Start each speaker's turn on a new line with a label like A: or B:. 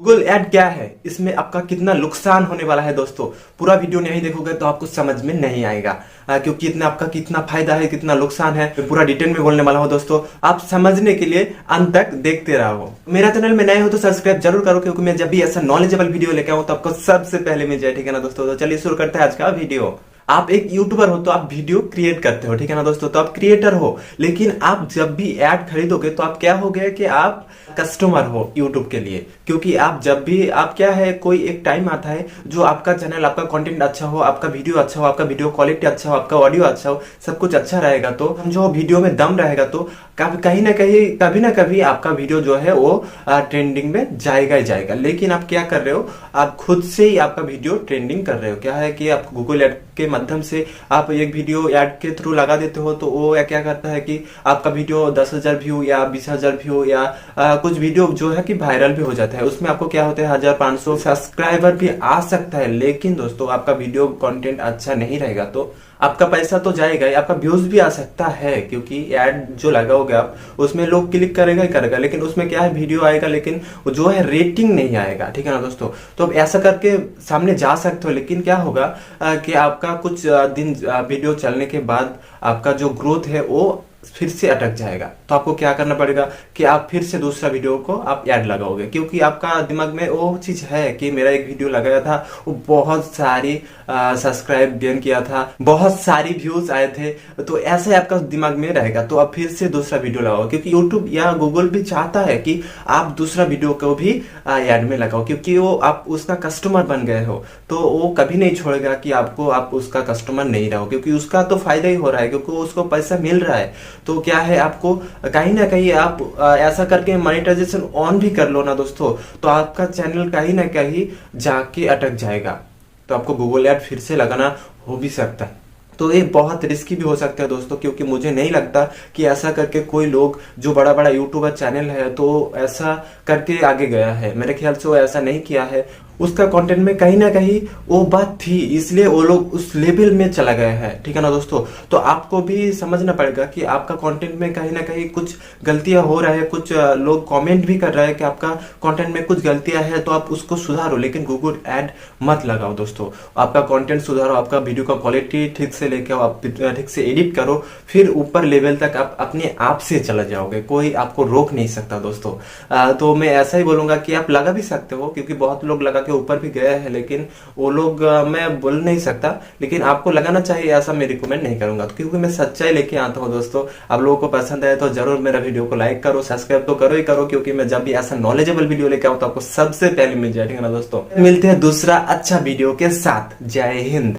A: Google add क्या है, इसमें आपका कितना नुकसान होने वाला है दोस्तों, पूरा वीडियो नहीं देखोगे तो आपको समझ में नहीं आएगा। क्योंकि इतना आपका कितना फायदा है कितना नुकसान है पूरा डिटेल में बोलने वाला हूँ दोस्तों। आप समझने के लिए अंत तक देखते रहो। मेरा चैनल में नए हो तो सब्सक्राइब जरूर करो, क्योंकि मैं जब भी ऐसा नॉलेजेबल वीडियो लेके आऊँ तो आपको सबसे पहले मिल जाए। ठीक है ना दोस्तों, तो चलिए शुरू करते हैं आज का वीडियो। आप एक यूट्यूबर हो तो आप वीडियो क्रिएट करते हो, ठीक है ना दोस्तों, तो आप क्रिएटर हो। लेकिन आप जब भी ऐड खरीदोगे तो आप क्या हो गए कि आप कस्टमर हो यूट्यूब के लिए। क्योंकि आप जब भी आप क्या है, कोई एक टाइम आता है जो आपका चैनल, आपका कंटेंट अच्छा हो, आपका वीडियो अच्छा हो, आपका वीडियो क्वालिटी अच्छा हो, आपका ऑडियो अच्छा हो, सब कुछ अच्छा रहेगा तो जो वीडियो में दम रहेगा तो कहीं ना कहीं कभी ना कभी आपका वीडियो जो है वो ट्रेंडिंग में जाएगा ही जाएगा। लेकिन आप क्या कर रहे हो, आप खुद से ही आपका वीडियो ट्रेंडिंग कर रहे हो। क्या है कि आप गूगल ऐड के माध्यम से आप एक वीडियो ऐड के थ्रू लगा देते हो, तो वो क्या करता है कि आपका वीडियो 10,000 व्यू या 20,000 व्यू या कुछ वीडियो जो है कि वायरल भी हो जाता है। उसमें आपको क्या होता है 1,500 सब्सक्राइबर भी आ सकता है। लेकिन दोस्तों आपका वीडियो कंटेंट अच्छा नहीं रहेगा तो आपका पैसा तो जाएगा ही, आपका व्यूज भी आ सकता है। क्योंकि ऐड जो लगाओगे आप उसमें लोग क्लिक करेगा ही करेगा, लेकिन उसमें क्या है वीडियो आएगा लेकिन जो है रेटिंग नहीं आएगा। ठीक है ना दोस्तों, तो अब ऐसा करके सामने जा सकते हो। लेकिन क्या होगा कि आपका कुछ दिन वीडियो चलने के बाद आपका जो ग्रोथ है वो फिर से अटक जाएगा। तो आपको क्या करना पड़ेगा कि आप फिर से दूसरा वीडियो को आप ऐड लगाओगे। क्योंकि आपका दिमाग में वो चीज है कि मेरा एक वीडियो लगाया था, वो बहुत सारी सब्सक्राइब गेन किया था, बहुत सारी व्यूज आए थे, तो ऐसे आपका दिमाग में रहेगा। तो आप फिर से दूसरा वीडियो लगाओ, क्योंकि यूट्यूब या गूगल भी चाहता है कि आप दूसरा वीडियो को भी ऐड में लगाओ। क्योंकि वो आप उसका कस्टमर बन गए हो तो वो कभी नहीं छोड़ेगा कि आपको आप उसका कस्टमर नहीं रहो। क्योंकि उसका तो फायदा ही हो रहा है, क्योंकि उसको पैसा मिल रहा है। तो क्या है, आपको कहीं ना कहीं आप ऐसा करके मोनेटाइजेशन ऑन भी कर लो ना दोस्तों, तो आपका चैनल कहीं ना कहीं जाके अटक जाएगा। तो आपको गूगल ऐड फिर से लगाना हो भी सकता है। तो ये बहुत रिस्की भी हो सकता है दोस्तों, क्योंकि मुझे नहीं लगता कि ऐसा करके कोई लोग जो बड़ा बड़ा यूट्यूबर चैनल है तो ऐसा करके आगे गया है। मेरे ख्याल से वो ऐसा नहीं किया है। उसका कंटेंट में कहीं ना कहीं वो बात थी, इसलिए वो लोग उस लेवल में चला गया है। ठीक है ना दोस्तों, तो आपको भी समझना पड़ेगा कि आपका कंटेंट में कहीं ना कहीं कुछ गलतियां हो रहा है। कुछ लोग कमेंट भी कर रहे हैं कि आपका कंटेंट में कुछ गलतियां हैं, तो आप उसको सुधारो। लेकिन गूगल ऐड मत लगाओ दोस्तों, आपका कंटेंट सुधारो, आपका वीडियो का क्वालिटी ठीक से लेके आओ, आप ठीक से एडिट करो, फिर ऊपर लेवल तक आप अपने आप से चला जाओगे। कोई आपको रोक नहीं सकता दोस्तों। तो मैं ऐसा ही बोलूंगा कि आप लगा भी सकते हो, क्योंकि बहुत लोग लगा के ऊपर भी गए हैं। लेकिन वो लोग मैं बोल नहीं सकता, लेकिन आपको लगाना चाहिए ऐसा मैं रिकमेंड नहीं करूंगा, क्योंकि मैं सच्चाई लेके आता हूं दोस्तों। आप लोगों को पसंद आए तो जरूर मेरा वीडियो को लाइक करो, सब्सक्राइब तो करो ही करो, क्योंकि मैं जब भी ऐसा नॉलेजेबल वीडियो लेके आऊं तो आपको सबसे पहले मिल जाए। ठीक है ना दोस्तों, मिलते हैं दूसरा अच्छा वीडियो के साथ। जय हिंद।